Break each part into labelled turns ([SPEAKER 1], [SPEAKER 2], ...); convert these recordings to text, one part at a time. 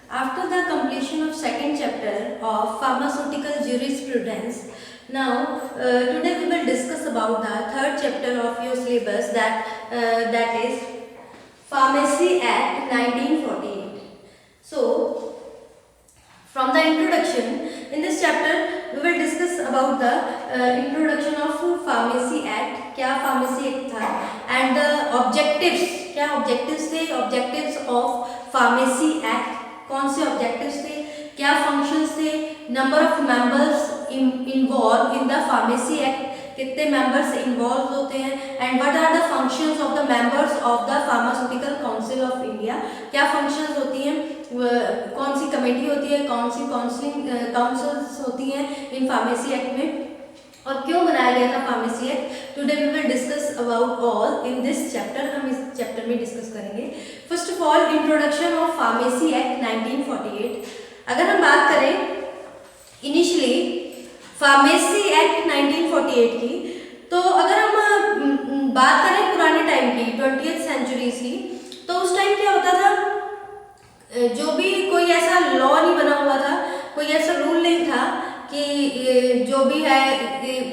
[SPEAKER 1] After the completion of second chapter of pharmaceutical jurisprudence, now today we will discuss about the third chapter of your syllabus that is Pharmacy Act 1948. So, from the introduction, in this chapter we will discuss about the introduction of Pharmacy Act, क्या Pharmacy Act था, and the objectives, क्या objectives थे, objectives of Pharmacy Act, कौन से objectives थे, क्या functions थे, number of members involved in the Pharmacy Act, कितने members involved होते हैं, and what are the functions of the members of the Pharmaceutical Council of India, क्या functions होती हैं, कौन सी कमेटी होती है, कौन सी काउंसिल्स होती हैं इन फार्मेसी एक्ट में, और क्यों बनाया गया था pharmacy act. Today we will discuss about all in this chapter. हम इस चैप्टर में डिस्कस करेंगे. First of all introduction of pharmacy act 1948. अगर हम बात करें इनिशियली फार्मेसी एक्ट 1948 की, तो अगर हम बात करें पुराने टाइम की, 20th सेंचुरी की, तो उस टाइम क्या होता था, जो भी कोई ऐसा लॉ नहीं बना हुआ था, कोई ऐसा रूल नहीं था कि जो भी है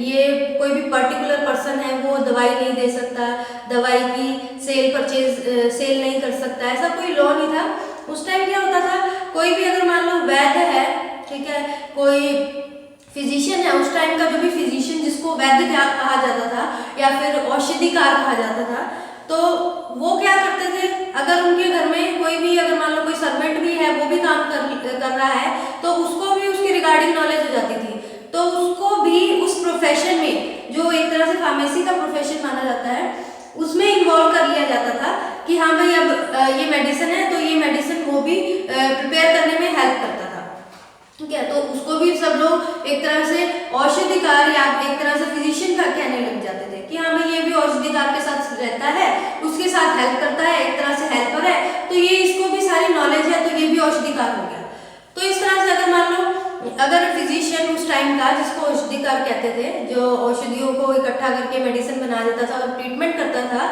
[SPEAKER 1] ये कोई भी पर्टिकुलर पर्सन है वो दवाई नहीं दे सकता, दवाई की सेल नहीं कर सकता, ऐसा कोई लॉ नहीं था. उस टाइम क्या होता था, कोई भी अगर मान लो वैद्य है, ठीक है, कोई फिजिशियन है, उस टाइम का जो भी फिजिशियन जिसको वैद्य कहा जाता था या फिर औषधिकार कहा जाता था, तो वो क्या करते थे, अगर उनके घर में कोई भी अगर मान लो कोई सर्वेंट भी है, वो भी काम कर रहा है, तो उसको भी उसकी रिगार्डिंग नॉलेज हो जाती थी, तो उसको भी उस प्रोफेशन में, जो एक तरह से फार्मेसी का प्रोफेशन माना जाता है, उसमें इन्वॉल्व कर लिया जाता था कि हाँ भाई अब ये मेडिसिन है, तो ये मेडिसिन वो भी प्रिपेयर करने में हेल्प करता था. ठीक है, तो उसको भी सब लोग एक तरह से औषधिकार या एक तरह से फिजिशियन का कहने लग जाते थे कि हाँ भाई ये भी औषधिकार के साथ रहता है, उसके साथ हेल्प करता है, एक तरह से हेल्पर है, तो ये इसको भी सारी नॉलेज है, तो ये भी औषधिकार हो गया. तो इस तरह से अगर मान लो अगर फिजिशियन उस टाइम का, जिसको औषधिकार कहते थे, जो औषधियों को इकट्ठा करके मेडिसिन बना देता था और ट्रीटमेंट करता था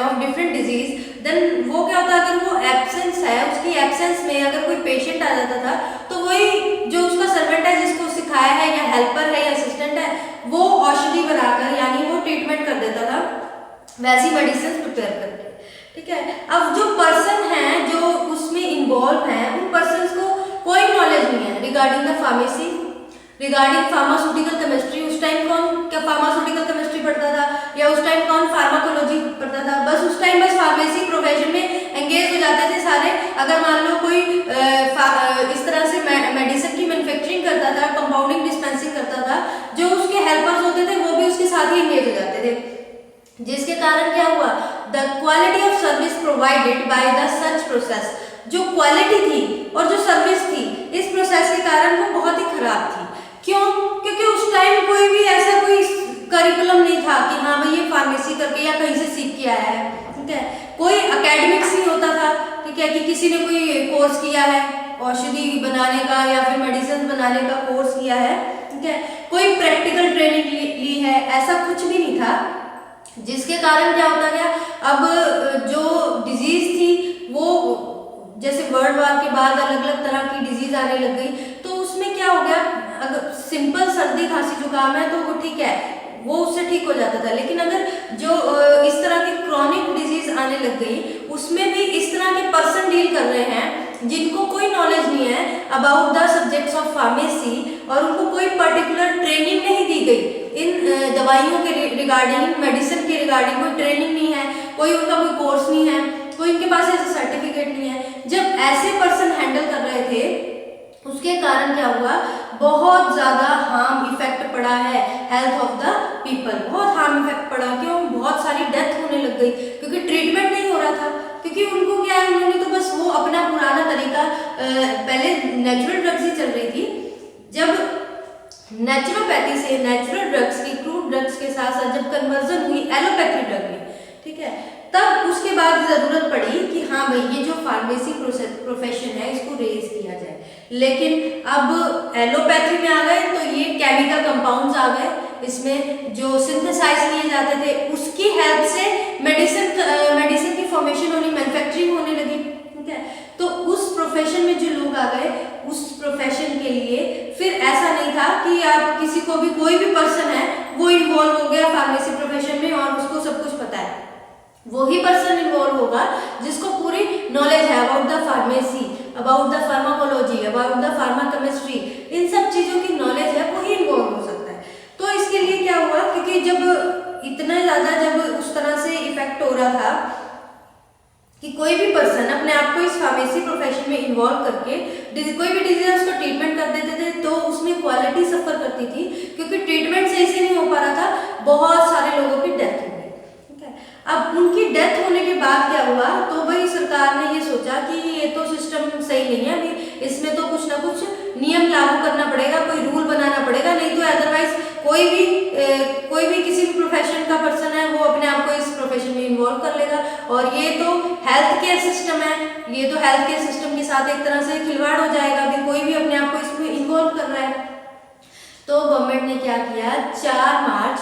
[SPEAKER 1] ऑफ डिफरेंट डिजीज, देन वो क्या होता है, अगर वो एब्सेंस है, उसकी एब्सेंस में अगर कोई पेशेंट आ जाता था, तो वही जो उसका सर्वेंट है, जिसको सिखाया है या हेल्पर है या असिस्टेंट है, वो औषधि बनाकर यानी वो ट्रीटमेंट कर देता था, वैसी मेडिसिन प्रिपेयर करके. ठीक है, अब जो पर्सन है जो उसमें इन्वॉल्व है, उन पर्सन को कोई नॉलेज नहीं है regarding the pharmacy, regarding pharmaceutical chemistry. उस टाइम कौन क्या फार्मास्यूटिकल केमिस्ट्री पढ़ता था, या उस टाइम कौन फार्माकोलॉजी पढ़ता था, बस उस टाइम बस फार्मेसी प्रोफेशन में एंगेज हो जाते थे सारे. अगर मान लो कोई इस तरह से मेडिसिन की मैन्युफैक्चरिंग करता था, कंपाउंडिंग डिस्पेंसिंग करता था, जो उसके हेल्पर्स होते थे वो भी उसके साथ ही एंगेज हो जाते थे, जिसके कारण क्या हुआ, the quality of service provided by the such process, जो क्वालिटी थी और जो सर्विस थी इस प्रोसेस के कारण वो बहुत ही खराब थी. क्यों? क्योंकि उस टाइम कोई भी ऐसा कोई करिकुलम नहीं था कि हाँ भाई ये फार्मेसी करके या कहीं से सीख के आया है. ठीक है, कोई एकेडमिक्स नहीं होता था, ठीक है, कि किसी ने कोई कोर्स किया है औषधि बनाने का या फिर मेडिसिन बनाने का कोर्स किया है. ठीक है, कोई प्रैक्टिकल ट्रेनिंग ली है, ऐसा कुछ भी नहीं था, जिसके कारण क्या होता गया, अब जो डिजीज थी वो जैसे वर्ल्ड वॉर के बाद अलग अलग तरह की डिजीज आने लग गई, तो उसमें क्या हो गया, अगर सिंपल सर्दी खांसी जुकाम है तो वो ठीक है, वो उससे ठीक हो जाता था, लेकिन अगर जो इस तरह की क्रॉनिक डिजीज आने लग गई, उसमें भी इस तरह के पर्सन डील कर रहे हैं जिनको कोई नॉलेज नहीं है about the subjects of pharmacy, और उनको कोई पर्टिकुलर ट्रेनिंग नहीं दी गई इन दवाइयों के रिगार्डिंग, मेडिसिन के रिगार्डिंग कोई ट्रेनिंग नहीं है, कोई उनका कोई कोर्स नहीं है, कोई इनके पास ऐसा सर्टिफिकेट नहीं है. जब ऐसे पर्सन हैंडल कर रहे थे, उसके कारण क्या हुआ, बहुत ज्यादा हार्म इफेक्ट पड़ा है हेल्थ ऑफ द पीपल, बहुत हार्म इफेक्ट पड़ा. क्यों? बहुत सारी डेथ होने लग गई, क्योंकि ट्रीटमेंट नहीं हो रहा था, क्योंकि उनको क्या है, उन्होंने तो बस वो अपना पुराना तरीका, पहले नेचुरल ड्रग्स ही चल रही थी, जब नेचुरोपैथी से नेचुरल ड्रग्स की, क्रूड ड्रग्स के साथ साथ जब कन्वर्जन हुई एलोपैथी ड्रग में, ठीक है, तब उसके बाद जरूरत पड़ी कि हाँ भाई ये जो फार्मेसी प्रोफेशन है इसको रेज किया जाए. लेकिन अब एलोपैथी में आ गए तो ये केमिकल कंपाउंड्स आ गए, इसमें जो सिंथेसाइज किए जाते थे उसकी हेल्प से मेडिसिन की फॉर्मेशन होनी, मैन्युफैक्चरिंग होने लगी. ठीक है, तो उस प्रोफेशन में जो लोग आ गए उस प्रोफेशन के लिए। फिर ऐसा नहीं था कि आप किसी को भी, कोई भी पर्सन है वो इन्वॉल्व हो गया फार्मेसी प्रोफेशन में और उसको सब कुछ पता है, वही पर्सन इन्वॉल्व होगा जिसको पूरी नॉलेज है about the pharmacy, about the pharmacology, about the pharmachemistry, इन सब चीजों की नॉलेज है, वही इन्वॉल्व हो सकता है। तो इसके लिए क्या हुआ, क्योंकि जब इतना ज्यादा जब उस तरह से इफेक्ट हो रहा था कि कोई भी पर्सन अपने आप को इस फार्मेसी प्रोफेशन में इन्वॉल्व करके कोई भी डिजीज उसका ट्रीटमेंट कर देते थे, तो उसमें क्वालिटी सफर करती थी, क्योंकि ट्रीटमेंट सही से नहीं हो पा रहा था, बहुत सारे लोगों की डेथ हो गई। ठीक है, अब उनकी डेथ होने के बाद क्या हुआ, तो भाई सरकार ने ये सोचा कि ये तो सिस्टम सही नहीं है, अभी इसमें तो कुछ ना कुछ नियम लागू करना पड़ेगा, कोई रूल बनाना पड़ेगा, नहीं तो अदरवाइज कोई भी किसी भी प्रोफेशन का पर्सन है वो अपने आप को इस प्रोफेशन में इन्वॉल्व कर लेगा। और ये तो हेल्थ केयर सिस्टम है, ये तो हेल्थ केयर सिस्टम के साथ एक तरह से खिलवाड़ हो जाएगा कि कोई भी अपने आप को इसमें इन्वॉल्व कर रहा है। तो गवर्नमेंट ने क्या किया, 4 मार्च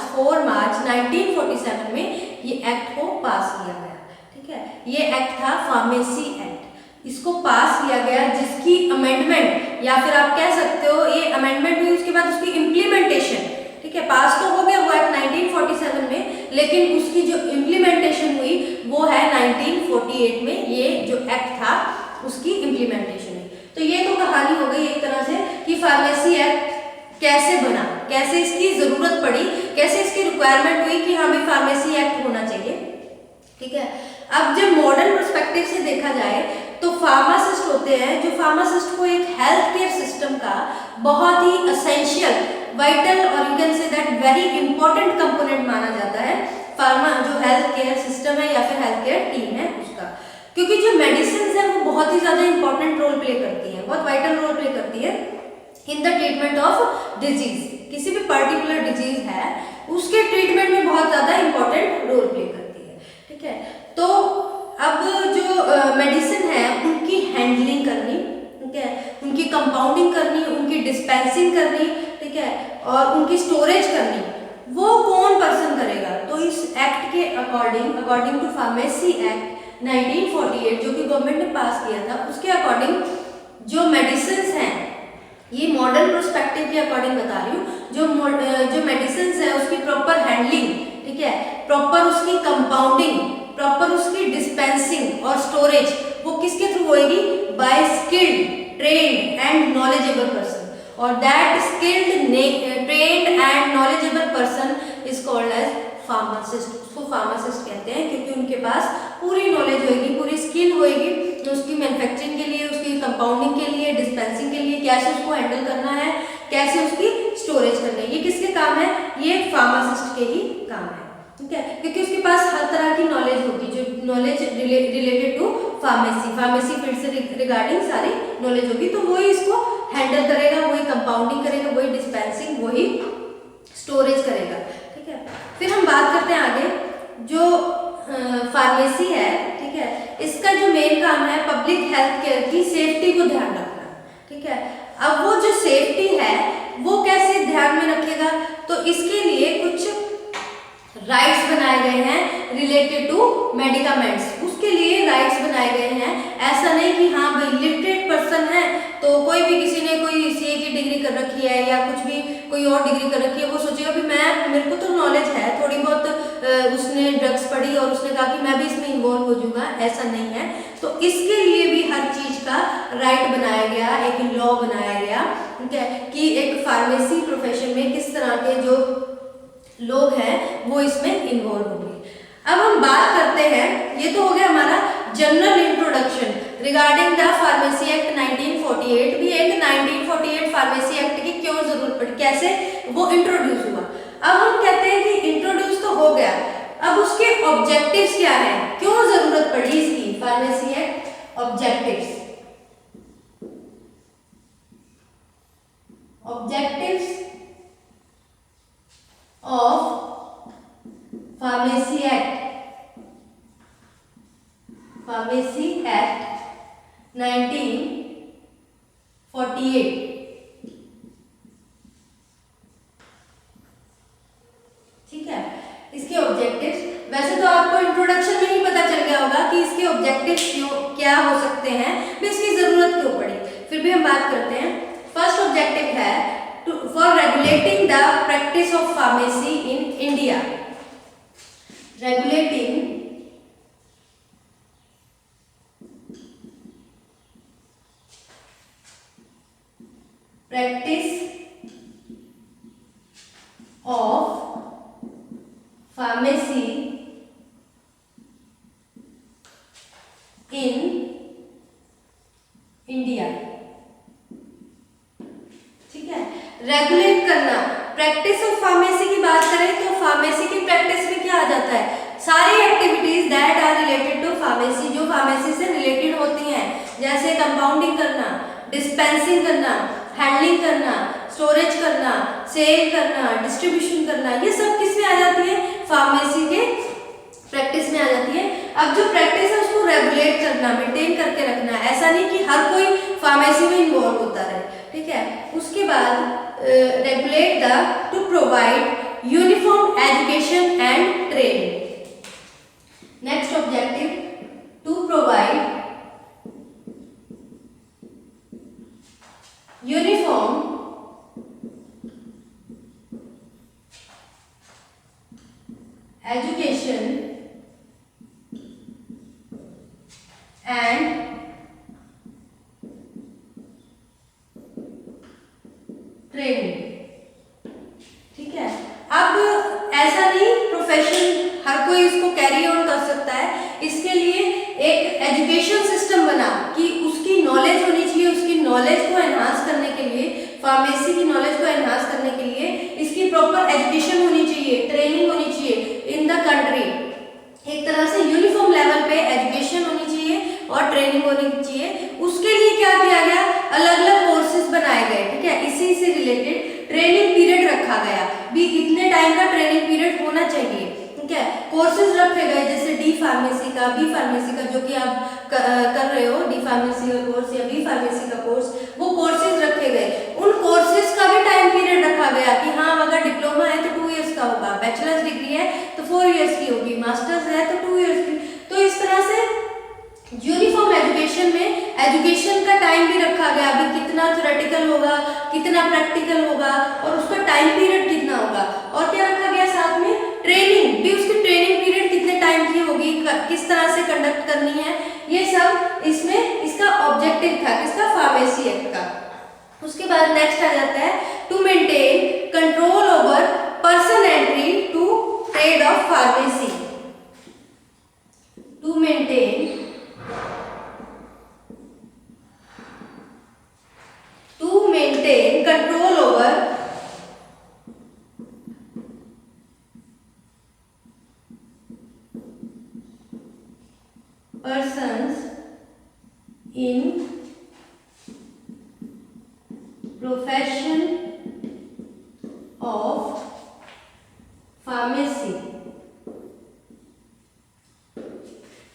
[SPEAKER 1] 1947 में ये एक्ट को पास किया गया। ठीक है, ये एक्ट था फार्मेसी एक्ट, इसको पास किया गया, जिसकी अमेंडमेंट या फिर आप कह सकते हो ये अमेंडमेंट हुई, उसके बाद उसकी इम्प्लीमेंटेशन, ठीक है, पास तो हो गया हुआ है 1947 में, लेकिन उसकी जो इम्प्लीमेंटेशन हुई वो है 1948 में, ये जो एक्ट था उसकी इम्प्लीमेंटेशन हुई। तो ये तो कहानी हो गई एक तरह से कि फार्मेसी एक्ट कैसे बना, कैसे इसकी जरूरत पड़ी, कैसे इसकी रिक्वायरमेंट हुई कि हमें फार्मेसी एक्ट होना चाहिए। ठीक है, अब जब मॉडर्न पर्सपेक्टिव से देखा जाए तो फार्मासिस्ट होते हैं, जो फार्मासिस्ट को एक हेल्थ केयर सिस्टम का बहुत ही असेंशियल, वाइटल और you can say that very important component माना जाता है, फार्मा जो हेल्थ केयर सिस्टम है या फिर हेल्थ केयर टीम है उसका, क्योंकि जो मेडिसिन है वो बहुत ही ज्यादा इंपॉर्टेंट रोल प्ले करती है, बहुत वाइटल रोल प्ले करती है in the treatment of disease. किसी भी पर्टिकुलर डिजीज है उसके ट्रीटमेंट में बहुत ज्यादा इंपॉर्टेंट रोल प्ले करती है। ठीक है, तो अब जो मेडिसिन है उनकी हैंडलिंग करनी, ठीक है, उनकी कंपाउंडिंग करनी, उनकी डिस्पेंसिंग करनी, ठीक है, और उनकी स्टोरेज करनी, वो कौन पर्सन करेगा। तो इस एक्ट के अकॉर्डिंग टू फार्मेसी एक्ट 1948 जो कि गवर्नमेंट ने पास किया था, उसके अकॉर्डिंग जो मेडिसिन हैं, ये मॉडर्न पर्सपेक्टिव के अकॉर्डिंग बता रही हूँ, जो मेडिसिन है उसकी प्रॉपर हैंडलिंग, ठीक है, प्रॉपर उसकी कंपाउंडिंग, प्रॉपर उसकी डिस्पेंसिंग और स्टोरेज वो किसके थ्रू होएगी, by skilled, trained and knowledgeable person, और that skilled, trained and knowledgeable person is called as pharmacist. उसको फार्मासिस्ट कहते हैं क्योंकि उनके पास पूरी नॉलेज होगी, पूरी स्किल होगी, उसकी मैन्युफैक्चरिंग के लिए, उसकी कंपाउंडिंग के लिए, डिस्पेंसिंग के लिए, कैसे उसको हैंडल करना है, कैसे उसकी स्टोरेज करना है, ये किसके काम है, ये फार्मासिस्ट के ही काम है। ठीक है, क्योंकि उसके पास हर तरह की नॉलेज होगी, जो knowledge related to pharmacy field से रिगार्डिंग सारी नॉलेज होगी, तो वही इसको हैंडल करेगा, वही कंपाउंडिंग करेगा, वही डिस्पेंसिंग, वही स्टोरेज करेगा। ठीक है, फिर हम बात करते हैं आगे, जो फार्मेसी है, ठीक है, इसका जो मेन काम है पब्लिक हेल्थ केयर की सेफ्टी को ध्यान रखना। ठीक है, अब वो जो सेफ्टी है वो कैसे ध्यान में रखेगा, तो इसके लिए कुछ राइट्स बनाए गए हैं रिलेटेड टू मेडिकामेंट्स, उसके लिए राइट्स बनाए गए हैं। ऐसा नहीं कि हाँ भाई लिटरेट पर्सन है तो कोई भी, किसी ने कोई सीए की डिग्री कर रखी है या कुछ भी कोई और डिग्री कर रखी है, वो सोचेगा भी मेरे को तो नॉलेज है थोड़ी बहुत, उसने ड्रग्स पढ़ी और उसने कहा कि मैं भी इसमें इन्वॉल्व हो जाऊंगा, ऐसा नहीं है। तो इसके लिए भी हर चीज का राइट बनाया गया, एक लॉ बनाया गया, ठीक है, कि एक फार्मेसी प्रोफेशन में किस तरह के जो लोग हैं वो इसमें इन्वॉल्व होंगे। अब हम बात करते हैं, ये तो हो गया हमारा general introduction regarding the pharmacy act 1948, भी एक 1948 फार्मेसी एक्ट की क्यों जरूरत पड़ी, कैसे वो इंट्रोड्यूस हुआ। अब हम कहते हैं कि इंट्रोड्यूस तो हो गया, अब उसके ऑब्जेक्टिव्स क्या है, क्यों जरूरत पड़ी इसकी pharmacy act, objectives of pharmacy act 1948। ठीक है, इसके ऑब्जेक्टिव्स, वैसे तो आपको इंट्रोडक्शन में ही पता चल गया होगा कि इसके ऑब्जेक्टिव्स क्या हो सकते हैं, इसकी जरूरत क्यों पड़ी। फिर भी हम बात करते हैं। फर्स्ट ऑब्जेक्टिव है for regulating the practice of pharmacy in India. Regulating practice of pharmacy in India। ठीक है, रेगुलेट करना। प्रैक्टिस ऑफ फार्मेसी की बात करें तो फार्मेसी की प्रैक्टिस में क्या आ जाता है, सारी activities that are related to pharmacy, जो फार्मेसी से रिलेटेड होती हैं, जैसे कंपाउंडिंग करना, डिस्पेंसिंग करना, हैंडलिंग करना, स्टोरेज करना, सेल करना, डिस्ट्रीब्यूशन करना, ये सब किस में आ जाती है, फार्मेसी के प्रैक्टिस में आ जाती है। अब जो प्रैक्टिस है उसको रेगुलेट करना, मेंटेन करके रखना, ऐसा नहीं कि हर कोई फार्मेसी में इन्वॉल्व होता रहे। ठीक है, उसके बाद regulate the to provide uniform education and training. Next objective, to provide uniform education and training। ठीक है, अब ऐसा नहीं प्रोफेशन हर कोई इसको कैरी ऑन कर सकता है, इसके लिए एक एजुकेशन सिस्टम बना कि उसकी नॉलेज होनी चाहिए, उसकी नॉलेज को एनहांस करने के लिए, फार्मेसी की नॉलेज को एनहांस करने के लिए इसकी प्रॉपर एजुकेशन होनी चाहिए, ट्रेनिंग होनी चाहिए इन द कंट्री। एक तरह से यूनिफॉर्म लेवल पे एजुकेशन होनी चाहिए और ट्रेनिंग होनी चाहिए। उसके लिए क्या किया गया, अलग अलग कोर्सेज बनाए गए। ठीक है, इसी से रिलेटेड ट्रेनिंग पीरियड रखा गया, भी इतने टाइम का ट्रेनिंग पीरियड होना चाहिए। ठीक है, कोर्सेज रखे गए जैसे डी फार्मेसी का, बी फार्मेसी का, जो कि आप कर रहे हो, डी फार्मेसी का कोर्स या बी फार्मेसी का कोर्स, वो कोर्सेज रखे गए। उन कोर्सेज का भी टाइम पीरियड रखा गया कि हाँ अगर डिप्लोमा है तो 2 इयर्स का होगा, बैचलर्स डिग्री है तो 4 इयर्स की होगी, मास्टर्स है तो 2 इयर्स की। तो इस तरह से यूनिफॉर्म एजुकेशन में एजुकेशन का टाइम भी रखा गया, अभी कितना थ्योरेटिकल होगा, कितना प्रैक्टिकल होगा और उसका टाइम पीरियड कितना होगा। और क्या रखा गया साथ में, ट्रेनिंग भी, उसकी ट्रेनिंग पीरियड कितने टाइम की होगी, किस तरह से कंडक्ट करनी है, ये सब इसमें इसका ऑब्जेक्टिव था, किसका, फार्मेसी एक्ट का। उसके बाद नेक्स्ट आ जाता है to maintain control over person entry to trade of pharmacy. To maintain control over persons in profession of pharmacy।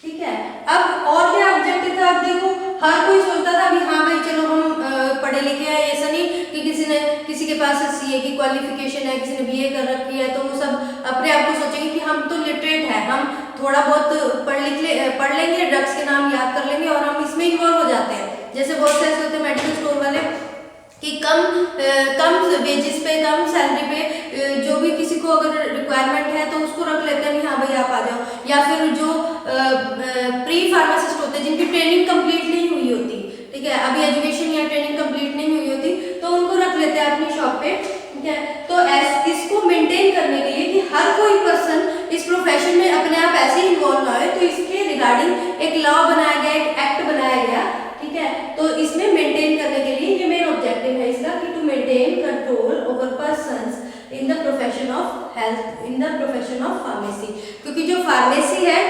[SPEAKER 1] ठीक है, अब और क्या ऑब्जेक्टिव था, अब देखो हर कोई सोचता था अभी हाँ भाई चलो हम पढ़े लिखे हैं, ऐसा नहीं कि किसी के पास सीए की क्वालिफिकेशन है, किसी ने बीए कर रखी है, तो वो सब अपने आप को सोचेंगे कि हम तो लिटरेट है, हम थोड़ा बहुत पढ़ लेंगे, ड्रग्स के नाम याद कर लेंगे और हम इसमें इन्वॉल्व हो जाते हैं। जैसे बहुत से ऐसे होते हैं मेडिकल स्टोर वाले कि कम वेजेस पे, कम सैलरी पे जो भी किसी को अगर रिक्वायरमेंट है तो उसको रख लेते हैं कि हाँ भाई आप आ जाओ। या फिर जो प्री फार्मासिस्ट होते हैं जिनकी ट्रेनिंग कंप्लीट नहीं हुई होती, ठीक है, अभी एजुकेशन या ट्रेनिंग कंप्लीट नहीं हुई होती, तो उनको रख लेते हैं अपनी शॉप पे। ठीक है, तो इसको मेंटेन करने के लिए कि हर कोई पर्सन इस प्रोफेशन में अपने आप ऐसे ही इन्वॉल्व ना हो, तो इसके रिगार्डिंग एक लॉ बनाया गया, एक एक्ट बनाया गया। ठीक है, तो इसमें मेंटेन करने के लिए ये मेन ऑब्जेक्टिव है इसका कि to maintain control over persons in the profession of health, in the profession of pharmacy. क्योंकि जो फार्मेसी है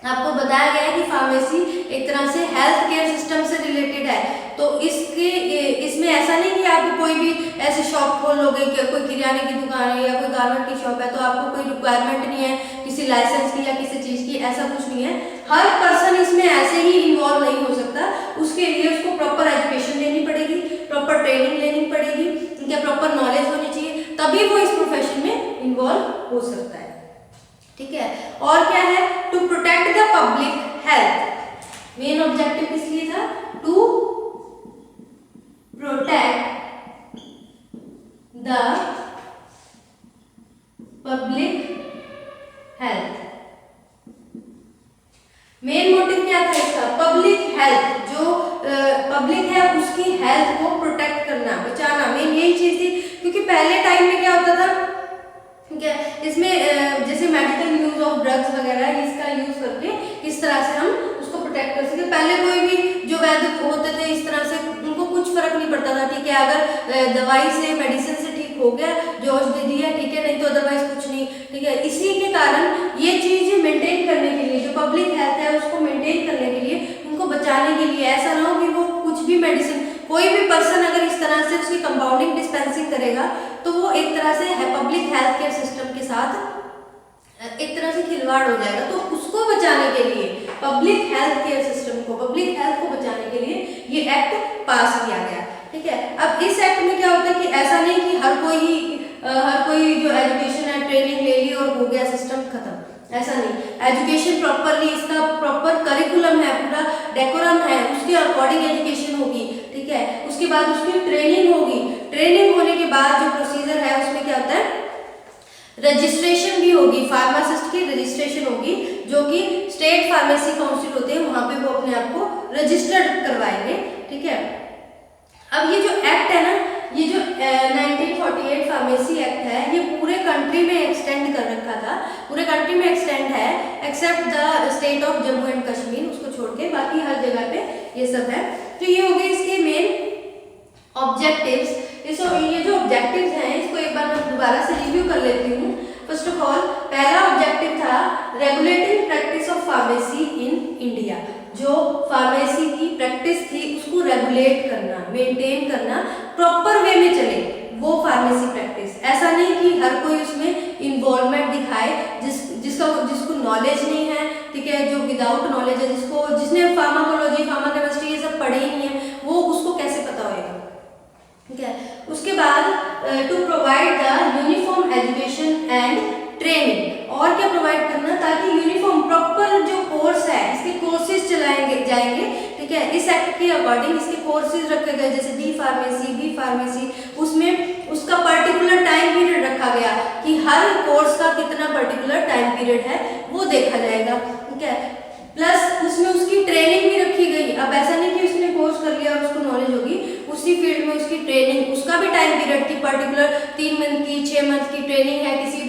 [SPEAKER 1] आपको बताया गया है कि फार्मेसी एक तरह से हेल्थ केयर सिस्टम से रिलेटेड है, तो इसमें ऐसा नहीं कि आप कोई भी ऐसे शॉप खोल लोगे कि कोई किराने की दुकान है या कोई गारमेंट की शॉप है तो आपको कोई रिक्वायरमेंट नहीं है किसी लाइसेंस की या किसी चीज़ की, ऐसा कुछ नहीं है। हर पर्सन इसमें ऐसे ही इन्वॉल्व नहीं हो सकता, उसके लिए उसको प्रॉपर एजुकेशन लेनी पड़ेगी, प्रॉपर ट्रेनिंग लेनी पड़ेगी, उनके प्रॉपर नॉलेज होनी चाहिए, तभी वो इस प्रोफेशन में इन्वॉल्व हो सकता है। ठीक है, और क्या है, to protect the public health. Main objective किस लिए था, टू पब्लिक है उसकी हेल्थ को प्रोटेक्ट करना, बचाना, मेन यही चीज थी। क्योंकि पहले टाइम में क्या होता था, ठीक है, इसमें जैसे मेडिकल यूज ऑफ ड्रग्स वगैरह इसका यूज करके इस तरह से हम उसको प्रोटेक्ट कर सके। पहले कोई भी जो वैद्य होते थे इस तरह से उनको कुछ फर्क नहीं पड़ता था, ठीक है, अगर दवाई से मेडिसिन से ठीक हो गया, जो औषधि दी है, ठीक है, नहीं तो अदरवाइज कुछ नहीं, ठीक है। इसी के कारण ये चीज मेंटेन करने के लिए, जो पब्लिक हेल्थ है उसको मेंटेन करने के लिए, उनको बचाने के लिए, ऐसा ना हो कि वो कुछ भी मेडिसिन, कोई भी पर्सन अगर इस तरह से उसकी कंपाउंडिंग डिस्पेंसिंग करेगा तो वो एक तरह से पब्लिक हेल्थ केयर सिस्टम के साथ एक तरह से खिलवाड़ हो जाएगा। तो उसको बचाने के लिए, पब्लिक हेल्थ केयर सिस्टम को, पब्लिक हेल्थ को बचाने के लिए ये एक्ट पास किया गया, ठीक है। अब इस एक्ट में क्या होता है कि ऐसा नहीं कि हर कोई जो एजुकेशन है ट्रेनिंग ले ली और हो गया सिस्टम खत्म, ऐसा नहीं। एजुकेशन प्रॉपरली, इसका प्रॉपर करिकुलम है, पूरा डेकोरम है, उसके अकॉर्डिंग एजुकेशन होगी, ठीक है। उसके बाद उसकी ट्रेनिंग होगी, ट्रेनिंग होने के बाद जो प्रोसीजर है उसमें क्या होता है, रजिस्ट्रेशन भी होगी, फार्मासिस्ट की रजिस्ट्रेशन होगी, जो कि स्टेट फार्मेसी काउंसिल होते हैं वहां पे वो अपने आप को रजिस्टर्ड करवाएंगे, ठीक है। अब ये जो एक्ट है ना, ये जो 1948 फार्मेसी एक्ट है, ये पूरे कंट्री में एक्सटेंड कर रखा था, पूरे कंट्री में एक्सटेंड है except the state of Jammu and Kashmir, उसको छोड़ के बाकी हर जगह पे ये सब है। तो ये हो गए इसके मेन ऑब्जेक्टिव्स। ये जो ऑब्जेक्टिव्स हैं इसको एक बार मैं दोबारा से रिव्यू कर लेती हूँ। फर्स्ट ऑफ ऑल, पहला ऑब्जेक्टिव था regulating practice of pharmacy in India, जो फार्मेसी की प्रैक्टिस थी उसको रेगुलेट करना, मेंटेन करना, प्रॉपर वे में चले वो फार्मेसी प्रैक्टिस। ऐसा नहीं कि हर कोई उसमें इन्वॉल्वमेंट दिखाए जिसको नॉलेज नहीं है, ठीक है, जो विदाउट नॉलेज है, जिसने फार्माकोलॉजी, फार्माकेमिस्ट्री ये सब पढ़े ही नहीं है, वो उसको कैसे पता होएगा, ठीक है। उसके बाद to provide the uniform education and training, और क्या प्रोवाइड करना, ताकि यूनिफॉर्म प्रॉपर जो कोर्स है इसके कोर्सेज जाएंगे, ठीक है। इस एक्ट के अकॉर्डिंग इसके कोर्सेज रखे गए, जैसे डी फार्मेसी, बी फार्मेसी, उसमें उसका पर्टिकुलर टाइम पीरियड रखा गया कि हर कोर्स का कितना पर्टिकुलर टाइम पीरियड है वो देखा जाएगा, ठीक है। प्लस उसमें उसकी ट्रेनिंग भी रखी गई। अब ऐसा नहीं कि उसने कोर्स कर लिया और उसको नॉलेज होगी, उसी फील्ड में उसकी ट्रेनिंग, उसका भी टाइम पीरियड की पर्टिकुलर 3 मंथ की, 6 मंथ की ट्रेनिंग है किसी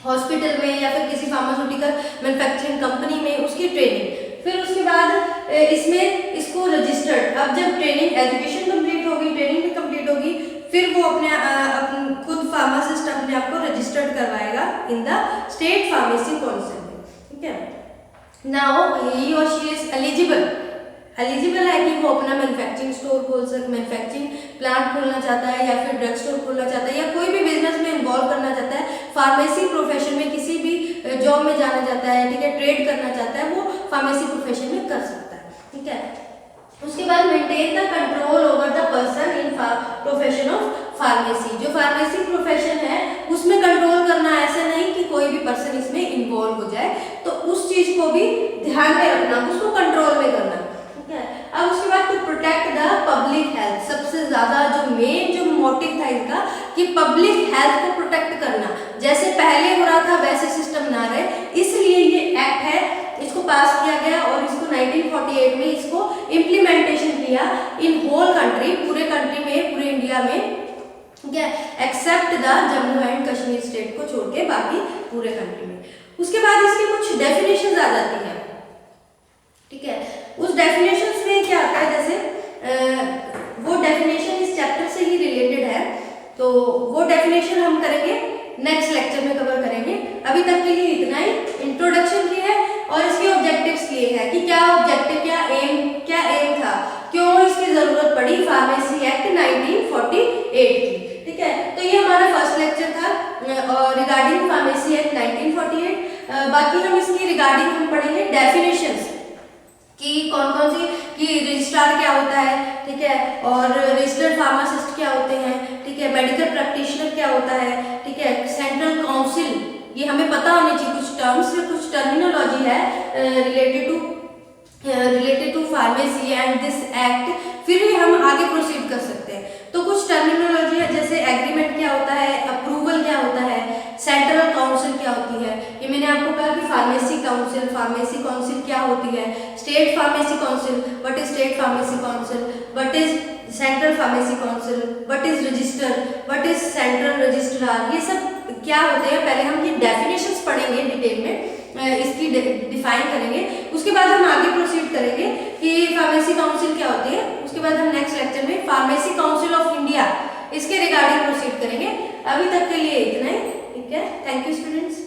[SPEAKER 1] हॉस्पिटल में या फिर किसी फार्मास्यूटिकल मैन्युफैक्चरिंग कंपनी में, उसकी ट्रेनिंग। फिर उसके बाद इसमें इसको रजिस्टर्ड, अब जब ट्रेनिंग, एजुकेशन कंप्लीट होगी, ट्रेनिंग भी कंप्लीट होगी, फिर वो अपने खुद फार्मासिस्ट अपने आप को रजिस्टर्ड करवाएगा in the state pharmacy council में, ठीक है। नाउ ही और शी इज एलिजिबल है कि वो अपना मैन्युफैक्चरिंग स्टोर खोल सकता, मैन्युफैक्चरिंग प्लांट खोलना चाहता है या फिर ड्रग स्टोर खोलना चाहता है या कोई भी बिजनेस में इन्वॉल्व करना चाहता है, फार्मेसी प्रोफेशन में किसी भी जॉब में जाना चाहता है, ठीक है, ट्रेड करना चाहता है, वो फार्मेसी प्रोफेशन में कर सकता है, ठीक है। उसके बाद maintain the control over the person in profession of pharmacy, जो फार्मेसी प्रोफेशन है उसमें कंट्रोल करना, ऐसे नहीं कि कोई भी पर्सन इसमें इन्वॉल्व हो जाए, तो उस चीज को भी ध्यान में रखना, उसको कंट्रोल में करना, ठीक है। अब उसके बाद to protect the public health, सबसे ज्यादा जो मेन जो मोटिव था इनका कि पब्लिक हेल्थ को प्रोटेक्ट करना, जैसे पहले हो रहा था वैसे सिस्टम ना रहे, इसलिए ये एक्ट है, इसको पास किया गया और इसको 1948 में इसको इम्प्लीमेंटेशन किया इन होल कंट्री, पूरे कंट्री में, पूरे इंडिया में, ठीक है, except the Jammu and Kashmir state को छोड़ के बाकी पूरे कंट्री में। उसके बाद इसकी कुछ डेफिनेशन आ जाती है, ठीक है। उस डेफिनेशन में क्या आता है, जैसे वो डेफिनेशन इस चैप्टर से ही रिलेटेड है, तो वो डेफिनेशन हम करेंगे नेक्स्ट लेक्चर में, कवर करेंगे। अभी तक के लिए इतना ही, इंट्रोडक्शन की है और इसके ऑब्जेक्टिव्स किए हैं कि क्या ऑब्जेक्टिव, क्या एम था, क्यों इसकी जरूरत पड़ी फार्मेसी एक्ट 1948 की, ठीक है। तो ये हमारा फर्स्ट लेक्चर था रिगार्डिंग फार्मेसी एक्ट 1948। बाकी हम इसकी रिगार्डिंग हम पढ़ेंगे डेफिनेशंस कि कौन कौन सी, कि रजिस्ट्रार क्या होता है, ठीक है, और रजिस्टर्ड फार्मासिस्ट क्या होते हैं, ठीक है, मेडिकल प्रैक्टिशनर क्या होता है, ठीक है, सेंट्रल काउंसिल, ये हमें पता होनी चाहिए, कुछ टर्म्स, कुछ टर्मिनोलॉजी है related to pharmacy and this act, फिर ही हम आगे प्रोसीड कर सकते हैं। तो कुछ टर्मिनोलॉजी है, जैसे एग्रीमेंट क्या होता है, अप्रूवल क्या होता है, सेंट्रल काउंसिल क्या होती है, ये मैंने आपको कहा कि फार्मेसी काउंसिल क्या होती है, state pharmacy council, what is state pharmacy council, what is central pharmacy council, what is register, what is central registrar, ये सब क्या होते हैं पहले हम ये डेफिनेशंस पढ़ेंगे डिटेल में, इसकी डिफाइन करेंगे। उसके बाद हम आगे प्रोसीड करेंगे कि फार्मेसी काउंसिल क्या होती है। उसके बाद हम नेक्स्ट लेक्चर में फार्मेसी काउंसिल ऑफ इंडिया इसके रिगार्डिंग प्रोसीड करेंगे। अभी तक के लिए इतना ही, ठीक है। Thank you students.